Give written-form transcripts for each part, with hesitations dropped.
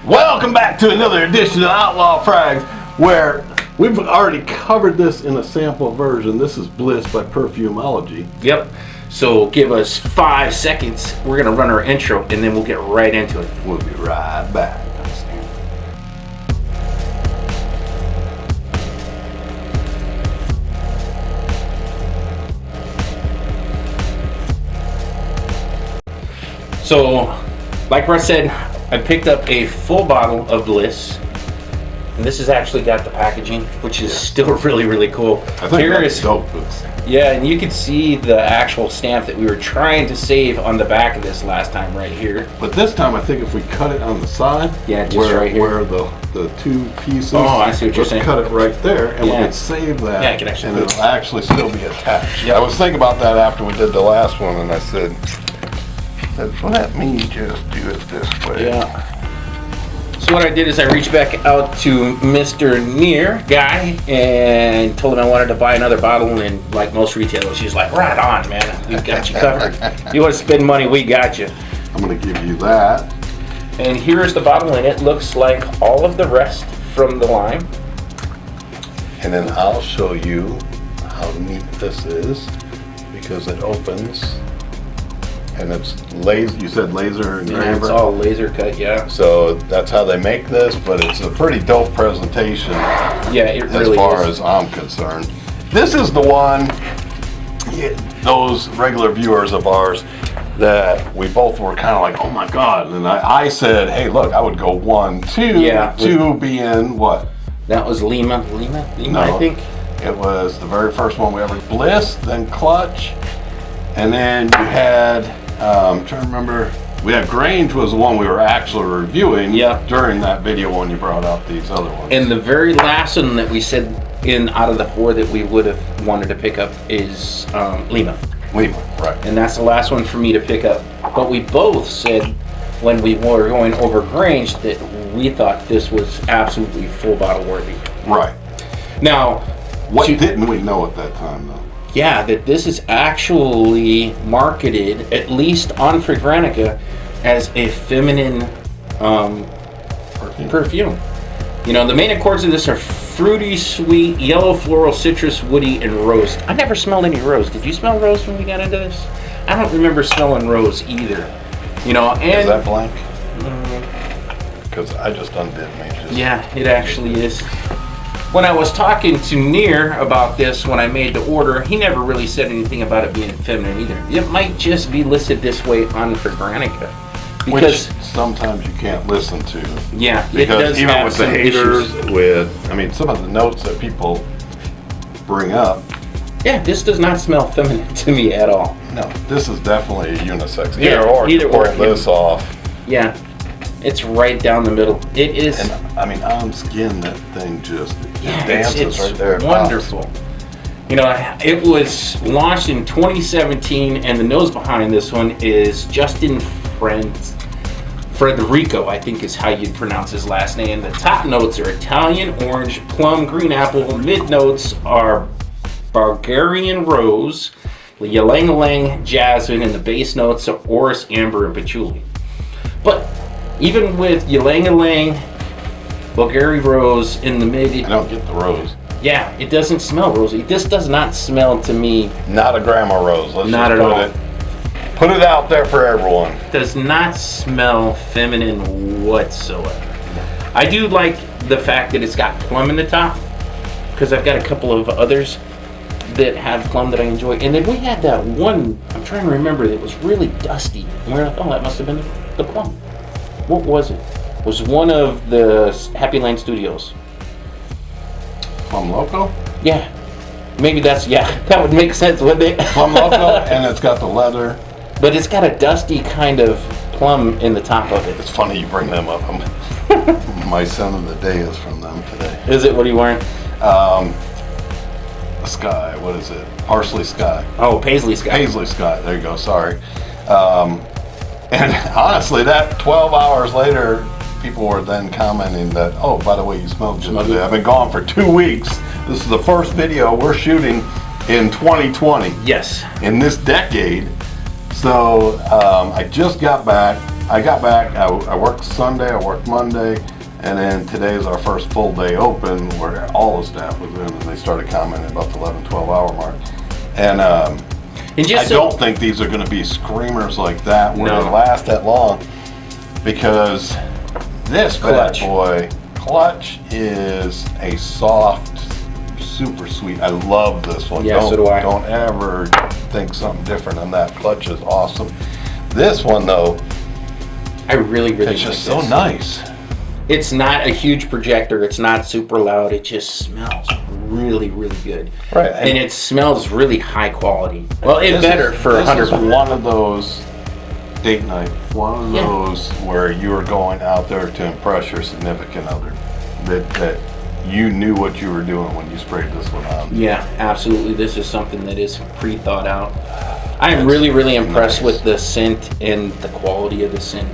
Welcome back to another edition of Outlaw Frags, where we've already covered this in a sample version. This is Blyss by Perfumology. Yep. So give us 5 seconds. We're going to run our intro and then we'll get right into it. We'll be right back. So, like Russ said, I picked up a full bottle of Blyss. And this has actually got the packaging, which is still really, really cool. I think that's dope. Yeah, and you can see the actual stamp that we were trying to save on the back of this last time right here. But this time I think if we cut it on the side, yeah, just right here, where the two pieces, I see what you're saying. Cut it right there, and we can save that, yeah, I can actually, and it'll actually still be attached. Yeah, I was thinking about that after we did the last one, and I said, let me just do it this way. Yeah. So what I did is I reached back out to Mr. Nir Guy and told him I wanted to buy another bottle, and like most retailers, he's like, right on, man, we got you covered. You want to spend money, we got you. I'm going to give you that. And here's the bottle, and it looks like all of the rest from the lime. And then I'll show you how neat this is, because it opens. And it's laser. You said laser engraver. Yeah, it's all laser cut, yeah. So that's how they make this, but it's a pretty dope presentation. Yeah, it really is. As far as I'm concerned, this is the one. Those regular viewers of ours that we both were kind of like, oh my god, and I said, hey, look, I would go 1, 2. Yeah. 2 being what? That was Lima, no, I think. It was the very first one we ever. Blyss, then Clutch, and then you had. I'm trying to remember. We had Grange was the one we were actually reviewing during that video when you brought up these other ones. And the very last one that we said out of the 4 that we would have wanted to pick up is Lima. Lima, right. And that's the last one for me to pick up. But we both said when we were going over Grange that we thought this was absolutely full bottle worthy. Right. Now, what didn't we know at that time though? Yeah, that this is actually marketed, at least on Fragrantica, as a feminine perfume. You know, the main accords of this are fruity, sweet, yellow, floral, citrus, woody, and rose. I never smelled any rose. Did you smell rose when we got into this? I don't remember smelling rose either. You know, and is that blank? Because I just undid me. Yeah, it actually is. When I was talking to Nir about this when I made the order, he never really said anything about it being feminine either. It might just be listed this way on Fragrantica. Because which sometimes you can't listen to. Yeah, because it does even have with some the haters, issues. Some of the notes that people bring up. Yeah, this does not smell feminine to me at all. No, this is definitely a unisex. Either or pull this off. Yeah. It's right down the middle. It is. And on skin, that thing just dances it's right there. Wonderful. You know, it was launched in 2017, and the nose behind this one is Justin Frederico, I think is how you'd pronounce his last name. The top notes are Italian orange, plum, green apple. Mid notes are Bulgarian rose, ylang-ylang, jasmine, and the base notes are orris, amber, and patchouli. But even with ylang-ylang, Bulgarian rose in the mid. I don't get the rose. Yeah, it doesn't smell rosy. This does not smell to me. Not a grandma rose. Let's not just at all. Put it out there for everyone. Does not smell feminine whatsoever. I do like the fact that it's got plum in the top, because I've got a couple of others that have plum that I enjoy. And then we had that one, I'm trying to remember, that was really dusty. And we're like, oh, that must have been the plum. What was it? It was one of the Happy Land Studios. Plum Loco? Yeah. Maybe that would make sense, wouldn't it? Plum Loco, and it's got the leather. But it's got a dusty kind of plum in the top of it. It's funny you bring them up. My son of the day is from them today. Is it? What are you wearing? Sky, what is it? Parsley Sky. Oh, Paisley Sky. Paisley Sky, there you go, sorry. And honestly, that 12 hours later, people were then commenting that, oh, by the way, you smell good today. I've been gone for 2 weeks. This is the first video we're shooting in 2020. Yes. In this decade. So I just got back. I got back, I worked Sunday, I worked Monday, and then today is our first full day open where all the staff was in, and they started commenting about the 11, 12 hour mark. And I don't think these are going to be screamers like that where they last that long, because this bad boy, Clutch, is a soft, super sweet. I love this one. Yeah, so do I. Don't ever think something different on that. Clutch is awesome. This one though, I really it's just so nice. It's not a huge projector. It's not super loud. It just smells really, really good. Right. And it smells really high quality. Well, it's better for $100. This is one of those date night. One of those where you are going out there to impress your significant other. That you knew what you were doing when you sprayed this one on. Yeah, absolutely. This is something that is pre-thought out. I am really, really impressed with the scent and the quality of the scent.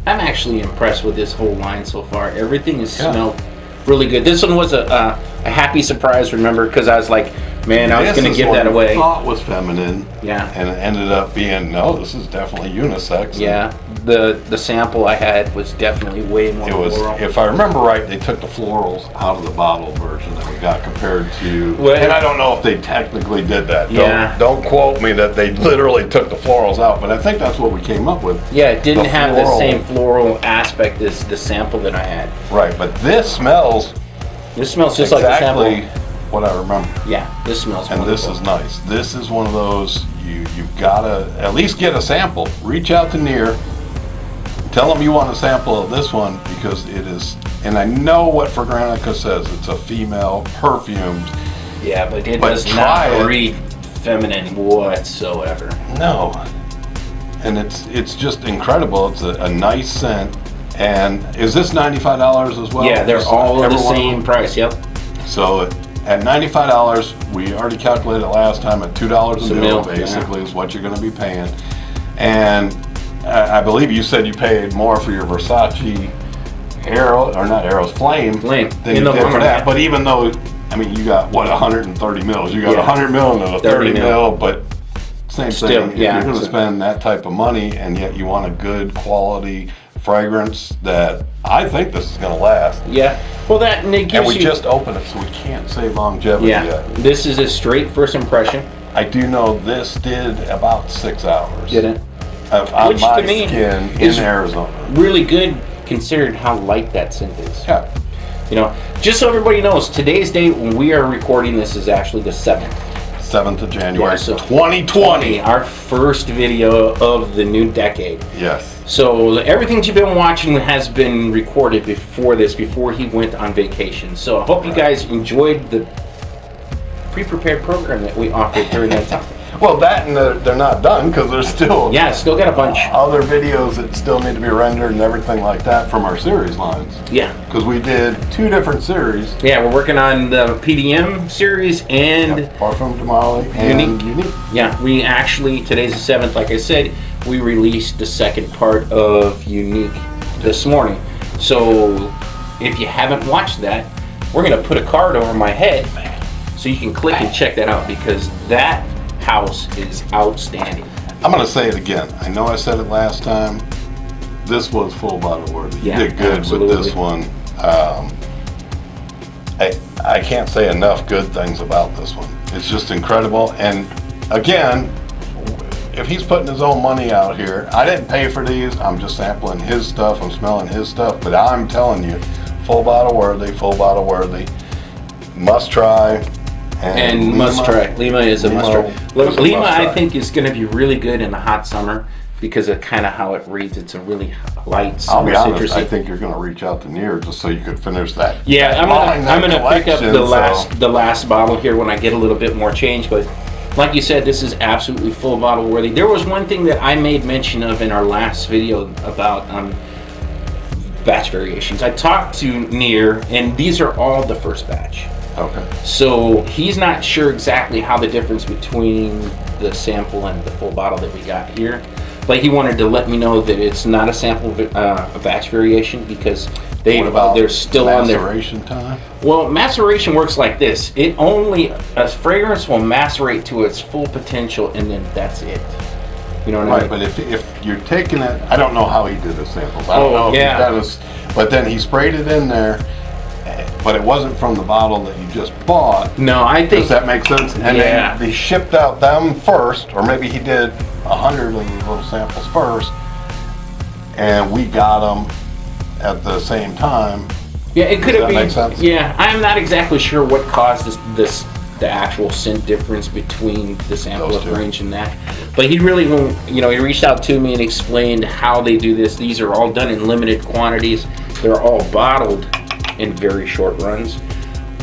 I'm actually impressed with this whole line so far. Everything has smelled really good. This one was a happy surprise, remember, because I was like, man, I was going to give that away. I thought was feminine. Yeah. And it ended up being, no, this is definitely unisex. Yeah. The sample I had was definitely way more floral. If I remember right, they took the florals out of the bottle version that we got compared to, and I don't know if they technically did that. Yeah. Don't quote me that they literally took the florals out, but I think that's what we came up with. Yeah, it didn't have the same floral aspect as the sample that I had. Right, but this smells just like the sample. What I remember. Yeah, this smells and wonderful. This is nice. This is one of those, you've got to at least get a sample. Reach out to Nir. Tell them you want a sample of this one, because it is, and I know what Fragrantica says, it's a female perfume. Yeah, but it does not read feminine whatsoever. No. And it's just incredible. It's a nice scent. And is this $95 as well? Yeah, they're all the same price, yep. So at $95, we already calculated last time at $2 a mil, basically, is what you're going to be paying. And I believe you said you paid more for your Versace Flame than you did for that. But even though, I mean, you got, what, 130 mils? You got 100 mil and a 30 mil, but same thing. If you're going to spend that type of money and yet you want a good quality fragrance, that I think this is going to last. Yeah. Well, that and it gives and we just opened it, so we can't say longevity yet. This is a straight first impression. I do know this did about 6 hours. Did it? On my skin in Arizona. Really good considering how light that scent is. Yeah. You know, just so everybody knows, today's date when we are recording this is actually the 7th. 7th of January, so 2020. Our first video of the new decade. Yes. So everything you've been watching has been recorded before he went on vacation. So I hope you guys enjoyed the pre-prepared program that we offered during that time. Well, that and they're not done, because there's still still got a bunch other videos that still need to be rendered and everything like that from our series lines. Yeah, because we did 2 different series. Yeah, we're working on the PDM series and Perfumology and Unique. Yeah, we actually, today's the 7th, like I said, we released the second part of Unique this morning. So if you haven't watched that, we're gonna put a card over my head so you can click and check that out, because that house is outstanding. I'm going to say it again. I know I said it last time. This was full bottle worthy. You did good with this one. I can't say enough good things about this one. It's just incredible. And again, if he's putting his own money out here, I didn't pay for these. I'm just sampling his stuff. I'm smelling his stuff. But I'm telling you, full bottle worthy. Must try. And must try. Lima is a must try. Lima, I think, is going to be really good in the hot summer because of kind of how it reads. It's a really light summer citrusy. I'll be honest, I think you're going to reach out to Nir just so you could finish that. Yeah, I'm going to pick up the last bottle here when I get a little bit more change. But like you said, this is absolutely full bottle worthy. There was one thing that I made mention of in our last video about batch variations. I talked to Nir, and these are all the first batch. Okay. So he's not sure exactly how the difference between the sample and the full bottle that we got here. But he wanted to let me know that it's not a sample a batch variation, because they're still on their maceration time. Well, maceration works like this. A fragrance will macerate to its full potential, and then that's it. You know what I Right, mean? but if you're taking it, I don't know how he did the samples. I don't know if yeah. he done this, but then he sprayed it in there, but it wasn't from the bottle that you just bought. No, I think Does that make sense? And Yeah. then they shipped out them first, or maybe he did 100 of these little samples first, and we got them at the same time. yeah, it could Does have that been. make sense? Yeah, I'm not exactly sure what caused the actual scent difference between the sample Those of two. Grange and that. But he really, he reached out to me and explained how they do this. These are all done in limited quantities. They're all bottled in very short runs,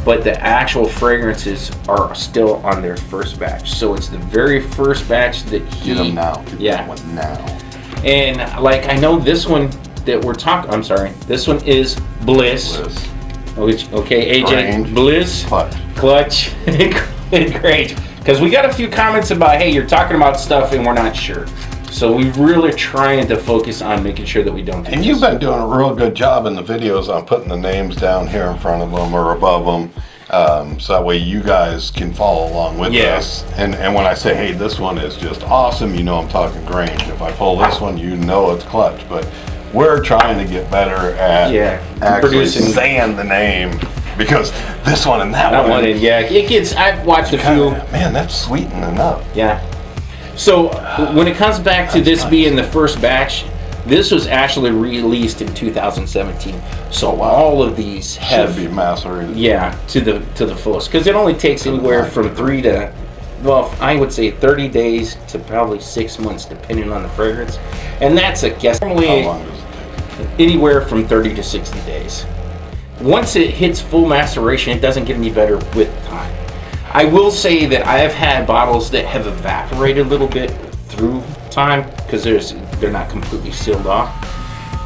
but the actual fragrances are still on their first batch. So it's the very first batch that he. Get them now. Get Yeah. that one now. And like I know this one that we're talking. I'm sorry. This one is Blyss. Blyss. Which, okay, AJ, Grange. Blyss, Clutch. and Grange. Because we got a few comments about, hey, you're talking about stuff and we're not sure. So we really trying to focus on making sure that we don't do And this. you've been doing a real good job in the videos on putting the names down here in front of them or above them, so that way you guys can follow along with us. And when I say, hey, this one is just awesome, you know I'm talking Grange. If I pull this one, you know it's Clutch. But we're trying to get better at actually producing saying the name, because this one and that one. it gets, I've watched a few. Man, that's sweetening up. Yeah. So when it comes back to this being the first batch, this was actually released in 2017. So all of these have Should be macerated. to the fullest, because it only takes anywhere from 3 to, well, I would say 30 days to probably 6 months, depending on the fragrance, and that's a guess. How Normally long does it take? anywhere from 30 to 60 days. Once it hits full maceration, it doesn't get any better with time. I will say that I have had bottles that have evaporated a little bit through time because they're not completely sealed off,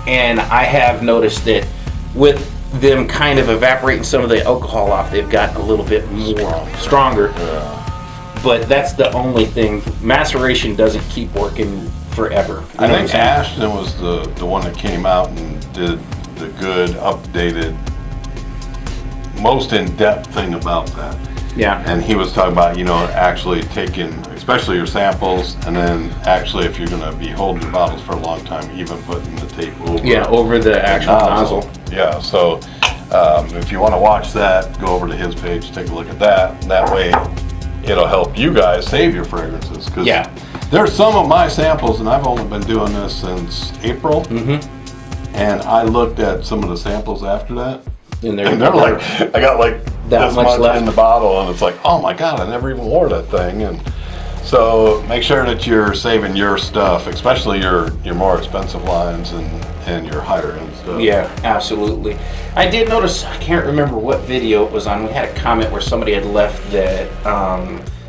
and I have noticed that with them kind of evaporating some of the alcohol off, they've gotten a little bit more stronger. Yeah. But that's the only thing. Maceration doesn't keep working forever. I think Ashton was the one that came out and did the good, updated, most in-depth thing about that. Yeah. And he was talking about, actually taking, especially your samples, and then actually if you're going to be holding your bottles for a long time, even putting the tape over. Yeah, over the actual nozzle. Yeah, so if you want to watch that, go over to his page, take a look at that. That way it'll help you guys save your fragrances. Cause there's some of my samples, and I've only been doing this since April. Mm-hmm. And I looked at some of the samples after that. And they're like, I got like that this much much left in the bottle, and it's like, oh my God, I never even wore that thing. And so make sure that you're saving your stuff, especially your more expensive lines and your higher end stuff. Yeah, absolutely. I did notice, I can't remember what video it was on, we had a comment where somebody had left that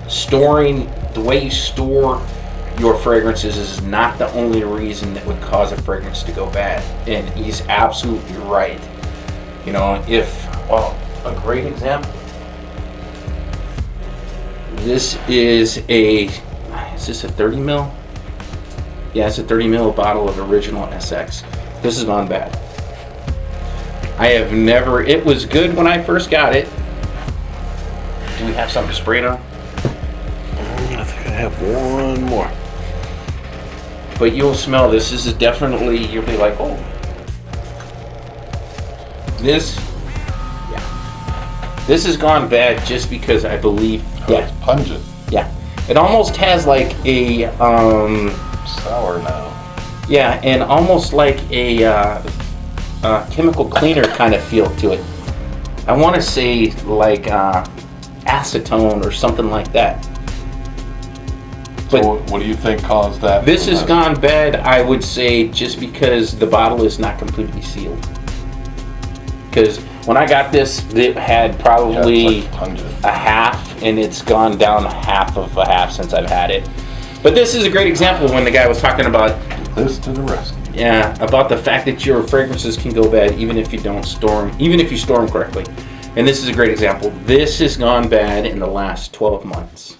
storing, the way you store your fragrances is not the only reason that would cause a fragrance to go bad. And he's absolutely right. A great example. This is this a 30 ml? Yeah, it's a 30 ml bottle of original SX. This has gone bad. It was good when I first got it. Do we have something to spray it on? I think I have one more. But you'll smell this. This is definitely, you'll be like, oh. This has gone bad just because I believe, It's pungent. yeah. It almost has like a, Sour now. yeah, and almost like a chemical cleaner kind of feel to it. I want to say like acetone or something like that. But So what do you think caused that? this has gone bad, I would say, just because the bottle is not completely sealed. Because when I got this, it had probably it's like pungent. a half, and it's gone down half of a half since I've had it. But this is a great example when the guy was talking about, This to the rescue. about the fact that your fragrances can go bad even if you don't store them, even if you store them correctly. And this is a great example. This has gone bad in the last 12 months.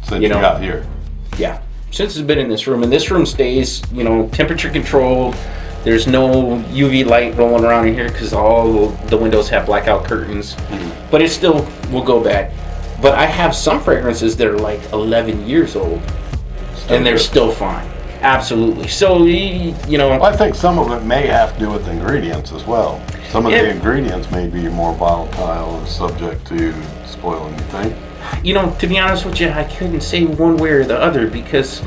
Since you got here. Yeah, since it's been in this room, and this room stays, temperature controlled. There's no UV light rolling around in here because all the windows have blackout curtains, but it still will go bad. But I have some fragrances that are like 11 years old, and they're still fine. Absolutely. So, you know. Well, I think some of it may have to do with ingredients as well. Some of the ingredients may be more volatile and subject to spoiling, you think? You know, to be honest with you, I couldn't say one way or the other because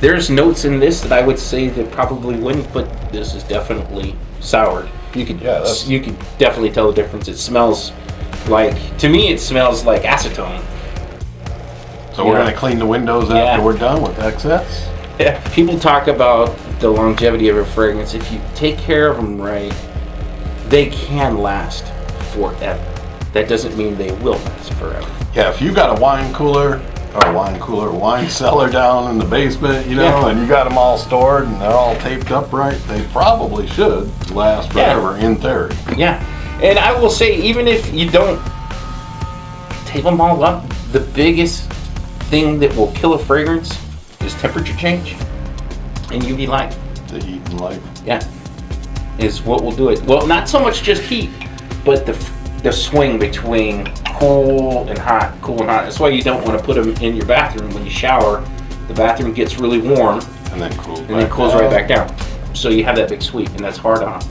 there's notes in this that I would say that probably wouldn't, but this is definitely soured. You could definitely tell the difference. It smells like, to me, it smells like acetone. So we're going to clean the windows after we're done with excess? Yeah. People talk about the longevity of a fragrance. If you take care of them right, they can last forever. That doesn't mean they will last forever. Yeah, if you got a wine cellar down in the basement, you know, and you got them all stored and they're all taped up right, they probably should last forever in theory. Yeah, and I will say, even if you don't tape them all up, the biggest thing that will kill a fragrance is temperature change and UV light. The heat and light. Yeah, is what will do it. Well, not so much just heat, but the swing between cool and hot. That's why you don't want to put them in your bathroom when you shower. The bathroom gets really warm and then cools right back down. So you have that big sweep, and that's hard on them.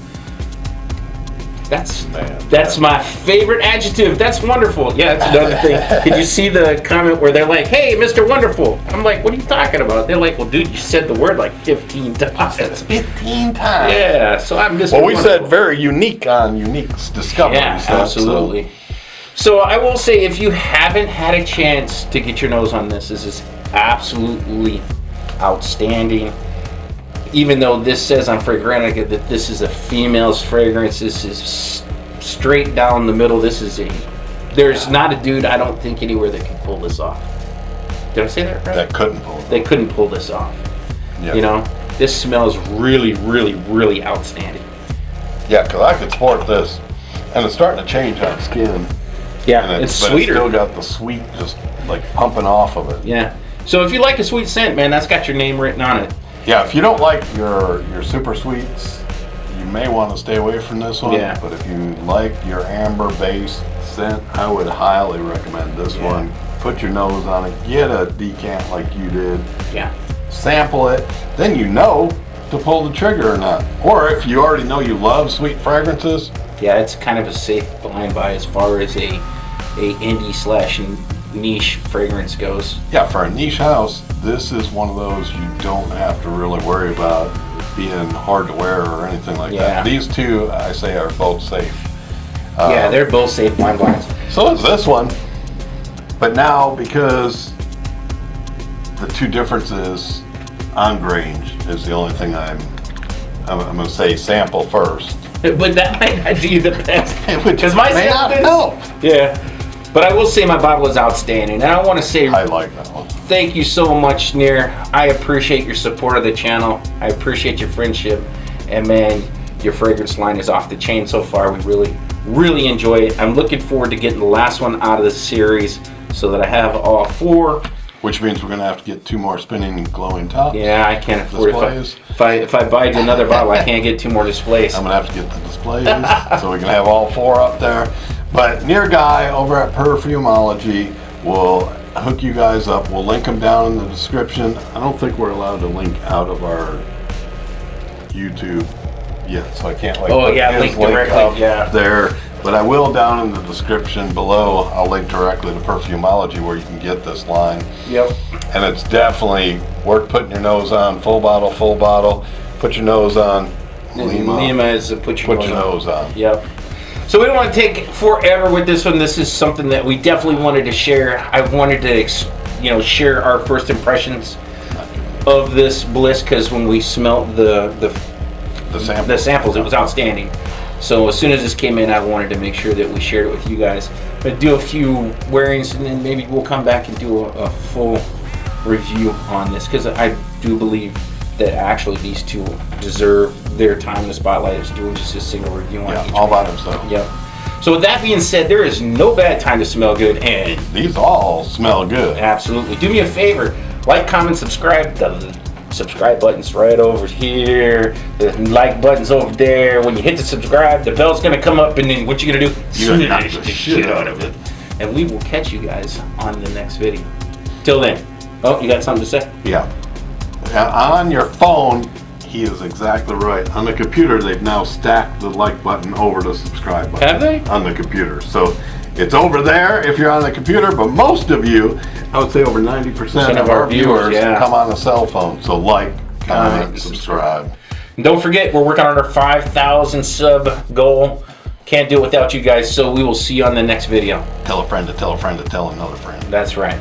That's my favorite adjective. That's wonderful. Yeah, that's another thing. Did you see the comment where they're like, "Hey, Mr. Wonderful"? I'm like, "What are you talking about?" They're like, "Well, dude, you said the word like 15 times." 15 times. Yeah, so I'm Mr. Well, we Wonderful. said very unique on Unique's discovery. Yeah, absolutely. So I will say, if you haven't had a chance to get your nose on this is absolutely outstanding. Even though this says on Fragrantica that this is a female's fragrance, this is straight down the middle. There's not a dude, I don't think, anywhere that can pull this off. Did I say that right? That couldn't pull it off. They couldn't pull this off. Yep. You know, this smells really, really, really outstanding. Yeah, because I could sport this, and it's starting to change on skin. Yeah, it's sweeter. It's still got the sweet just like pumping off of it. Yeah. So if you like a sweet scent, man, that's got your name written on it. Yeah, if you don't like your super sweets, you may want to stay away from this one. Yeah. But if you like your amber-based scent, I would highly recommend this one. Put your nose on it. Get a decant like you did. Yeah. Sample it. Then you know to pull the trigger or not. Or if you already know you love sweet fragrances. Yeah, it's kind of a safe blind buy as far as a indie/niche fragrance goes. Yeah, for a niche house, this is one of those you don't have to really worry about being hard to wear or anything like that. These two, I say, are both safe. Yeah, they're both safe blind buys. So is this one. But now, because the two differences on Grange is the only thing I'm going to say sample first. But that might not do you the best. Because my may not help. Yeah. But I will say my bottle is outstanding. And I want to say I like that one. Thank you so much, Nir. I appreciate your support of the channel. I appreciate your friendship. And man, your fragrance line is off the chain so far. We really, really enjoy it. I'm looking forward to getting the last one out of the series so that I have all 4. Which means we're going to have to get 2 more spinning glowing tops. Yeah, I can't afford displays. If I buy another bottle, I can't get 2 more displays. I'm going to have to get the displays so we can have all 4 up there. But Nir Guy over at Perfumology will hook you guys up. We'll link them down in the description. I don't think we're allowed to link out of our YouTube yet, so I can't link link directly up there. But I will down in the description below. I'll link directly to Perfumology where you can get this line. Yep. And it's definitely worth putting your nose on. Full bottle. Put your nose on. Lima is put your nose on. Yep. So we don't want to take forever with this one. This is something that we definitely wanted to share. I wanted to, share our first impressions of this Blyss because when we smelled the samples, it was outstanding. So as soon as this came in, I wanted to make sure that we shared it with you guys. But do a few wearings, and then maybe we'll come back and do a full review on this because I do believe that actually these two deserve their time in the spotlight of doing just a single review on each all by themselves. Yep. So with that being said, there is no bad time to smell good, and these all smell good. Absolutely. Do me a favor, like, comment, subscribe. The subscribe button's right over here. The like button's over there. When you hit the subscribe, the bell's gonna come up, and then what you gonna do? You're gonna knock the shit out of it. And we will catch you guys on the next video. Till then. Oh, you got something to say? Yeah. On your phone, he is exactly right. On the computer, they've now stacked the like button over the subscribe button. Have they? On the computer. So it's over there if you're on the computer, but most of you, I would say over 90% of our viewers come on a cell phone. So like, comment, subscribe. And don't forget, we're working on our 5,000 sub goal. Can't do it without you guys, so we will see you on the next video. Tell a friend to tell a friend to tell another friend. That's right.